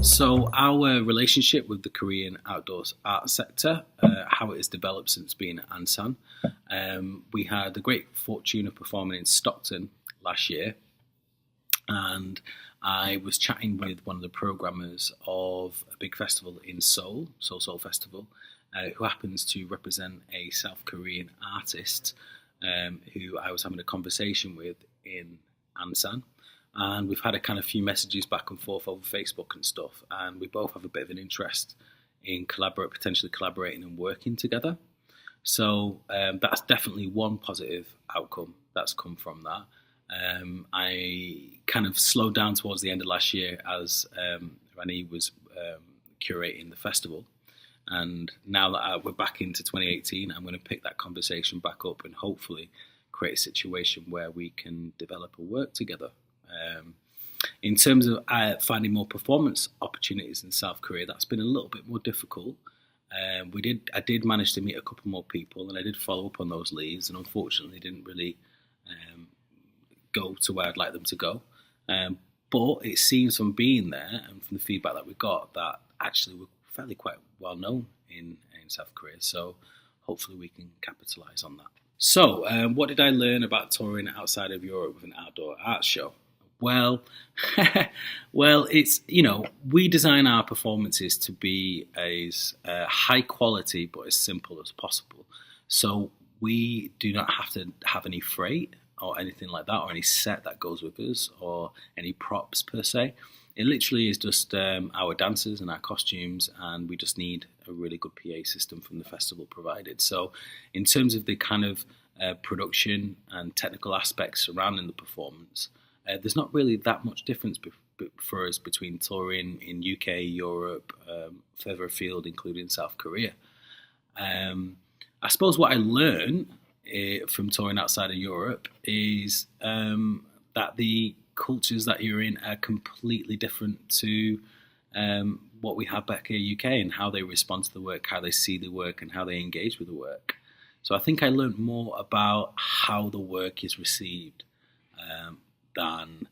So our relationship with the Korean outdoors art sector, how it has developed since being at Ansan. We had the great fortune of performing in Stockton last year, and I was chatting with one of the programmers of a big festival in Seoul, Seoul Festival, who happens to represent a South Korean artist who I was having a conversation with in Ansan. And we've had a kind of few messages back and forth over Facebook and stuff, and we both have a bit of an interest in potentially collaborating and working together. So that's definitely one positive outcome that's come from that. I kind of slowed down towards the end of last year as Rani was curating the festival. And now that we're back into 2018, I'm going to pick that conversation back up and hopefully create a situation where we can develop a work together. In terms of finding more performance opportunities in South Korea, that's been a little bit more difficult. I did manage to meet a couple more people, and I did follow up on those leads, and unfortunately didn't really go to where I'd like them to go. But it seems from being there and from the feedback that we got that actually we're fairly quite well known in South Korea. So hopefully we can capitalise on that. So what did I learn about touring outside of Europe with an outdoor art show? Well, it's, we design our performances to be as high quality but as simple as possible. So we do not have to have any freight or anything like that, or any set that goes with us, or any props per se. It literally is just our dancers and our costumes, and we just need a really good PA system from the festival provided. So in terms of the kind of production and technical aspects surrounding the performance, there's not really that much difference for us between touring in UK, Europe, further afield, including South Korea. I suppose what I learned from touring outside of Europe is that the cultures that you're in are completely different to what we have back here in the UK, and how they respond to the work, how they see the work, and how they engage with the work. So I think I learned more about how the work is received than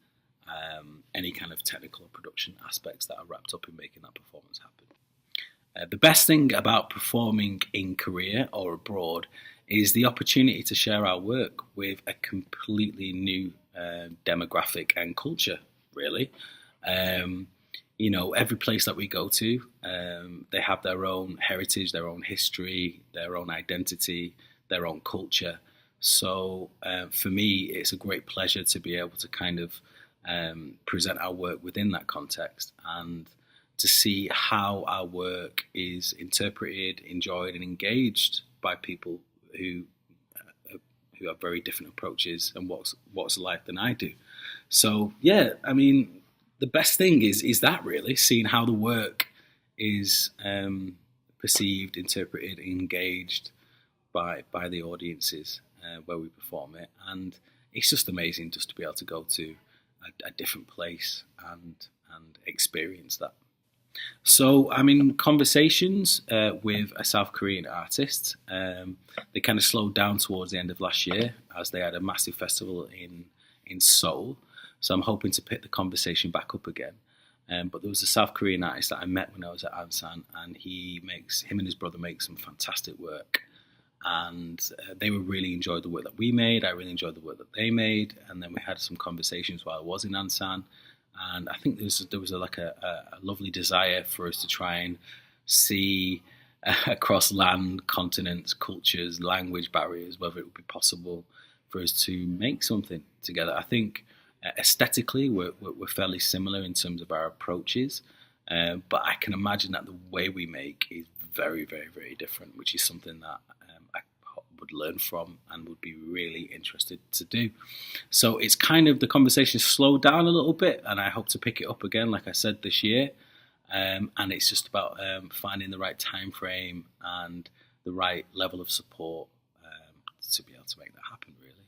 any kind of technical production aspects that are wrapped up in making that performance happen. The best thing about performing in Korea or abroad is the opportunity to share our work with a completely new demographic and culture, really. Every place that we go to, they have their own heritage, their own history, their own identity, their own culture. So for me, it's a great pleasure to be able to kind of present our work within that context, and to see how our work is interpreted, enjoyed, and engaged by people who have very different approaches and what's life than I do. So yeah, I mean, the best thing is that really seeing how the work is perceived, interpreted, engaged by the audiences where we perform it, and it's just amazing just to be able to go to a different place and experience that. So I'm in conversations with a South Korean artist. They kind of slowed down towards the end of last year as they had a massive festival in Seoul. So I'm hoping to pick the conversation back up again. But there was a South Korean artist that I met when I was at Ansan, and him and his brother make some fantastic work. And they really enjoyed the work that we made. I really enjoyed the work that they made. And then we had some conversations while I was in Ansan. And I think there was a lovely desire for us to try and see across land, continents, cultures, language barriers, whether it would be possible for us to make something together. I think aesthetically we're fairly similar in terms of our approaches, but I can imagine that the way we make is very, very, very different, which is something that I would learn from and would be really interested to do. So it's kind of, the conversation slowed down a little bit, and I hope to pick it up again, like I said, this year. And it's just about finding the right time frame and the right level of support to be able to make that happen, really.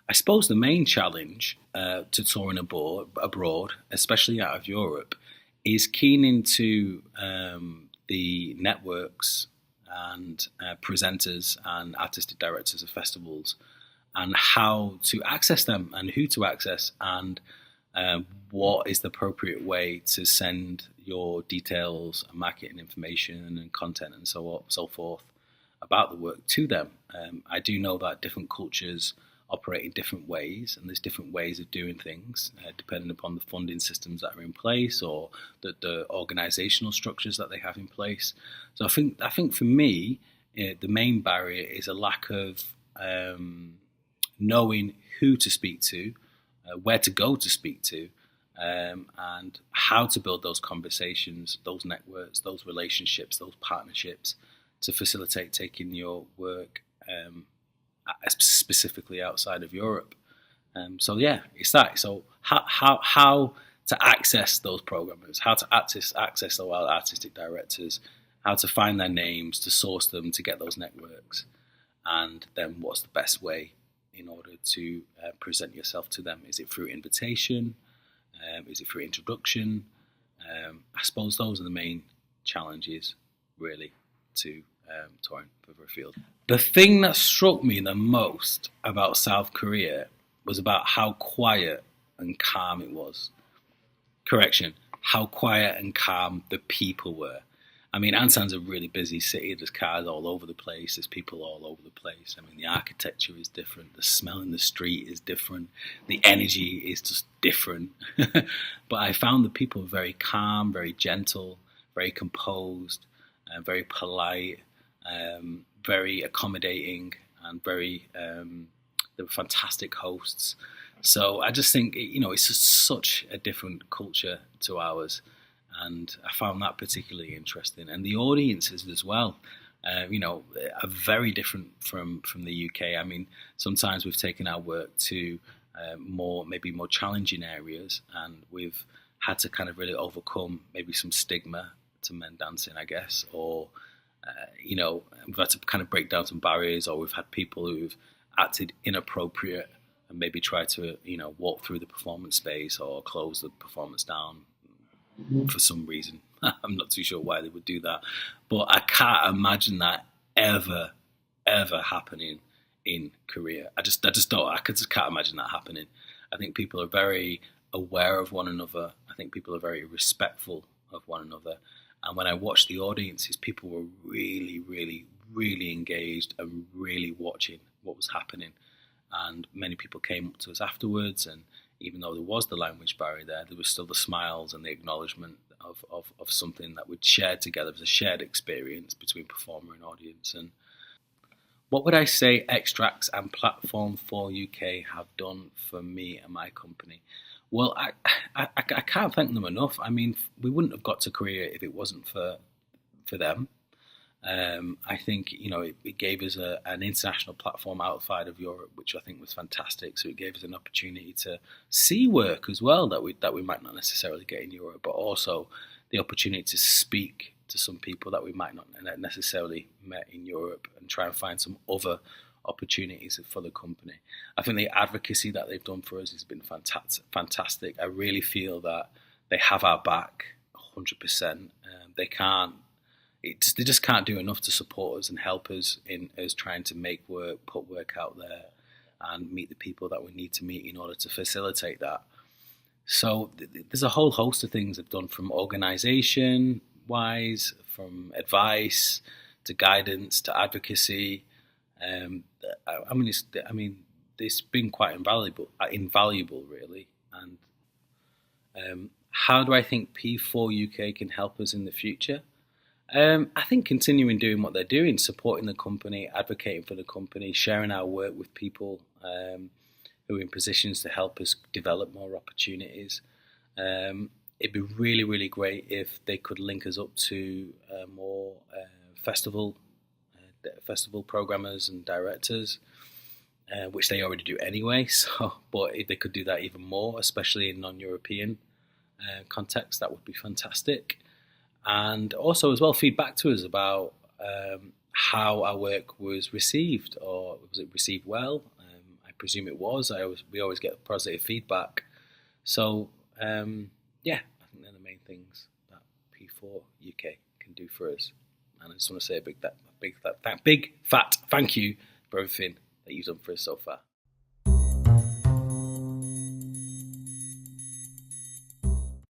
I suppose the main challenge to touring abroad, especially out of Europe, is keying into the networks and presenters and artistic directors of festivals, and how to access them and who to access, and what is the appropriate way to send your details and marketing information and content and so forth about the work to them. I do know that different cultures operate in different ways, and there's different ways of doing things depending upon the funding systems that are in place or the organizational structures that they have in place. So I think for me, the main barrier is a lack of knowing who to speak to, where to go to speak to, and how to build those conversations, those networks, those relationships, those partnerships to facilitate taking your work specifically outside of Europe. So yeah, it's that. So how to access those programmers, how to access those artistic directors, how to find their names, to source them, to get those networks, and then what's the best way in order to present yourself to them. Is it through invitation? Is it through introduction? I suppose those are the main challenges, really, to touring further afield. The thing that struck me the most about South Korea was about how quiet and calm it was. Correction, how quiet and calm the people were. I mean, Ansan's a really busy city. There's cars all over the place. There's people all over the place. I mean, the architecture is different. The smell in the street is different. The energy is just different. But I found the people very calm, very gentle, very composed, very polite, very accommodating, and they were fantastic hosts. So I just think, it's just such a different culture to ours. And I found that particularly interesting. And the audiences as well, are very different from the UK. I mean, sometimes we've taken our work to maybe more challenging areas, and we've had to kind of really overcome maybe some stigma to men dancing, I guess, or, we've had to kind of break down some barriers, or we've had people who've acted inappropriate and maybe try to, walk through the performance space or close the performance down for some reason. I'm not too sure why they would do that, but I can't imagine that ever happening in Korea. I just can't imagine that happening. I think people are very aware of one another. I think people are very respectful of one another. And when I watched the audiences, people were really, really, really engaged and really watching what was happening. And many people came up to us afterwards, and even though there was the language barrier there was still the smiles and the acknowledgement of something that we'd shared together. It was a shared experience between performer and audience. And what would I say Extracts and Platform 4 UK have done for me and my company? Well, I can't thank them enough. I mean, we wouldn't have got to Korea if it wasn't for them. I think it gave us an international platform outside of Europe, which I think was fantastic. So it gave us an opportunity to see work as well that we might not necessarily get in Europe, but also the opportunity to speak to some people that we might not necessarily met in Europe, and try and find some other opportunities for the company. I think the advocacy that they've done for us has been fantastic. I really feel that they have our back 100%. They just can't do enough to support us and help us in us trying to make work, put work out there, and meet the people that we need to meet in order to facilitate that. So there's a whole host of things they've done, from organisation-wise, from advice to guidance to advocacy. It's been quite invaluable, really. And how do I think P4 UK can help us in the future? I think continuing doing what they're doing, supporting the company, advocating for the company, sharing our work with people who are in positions to help us develop more opportunities. It'd be really, really great if they could link us up to more festival programmers and directors, which they already do anyway. So, but if they could do that even more, especially in non-European context, that would be fantastic. And also as well, feedback to us about how our work was received, or was it received well? I presume it was. We always get positive feedback. So I think they're the main things that P4 UK can do for us. And I just want to say a big fat thank you for everything that you've done for us so far.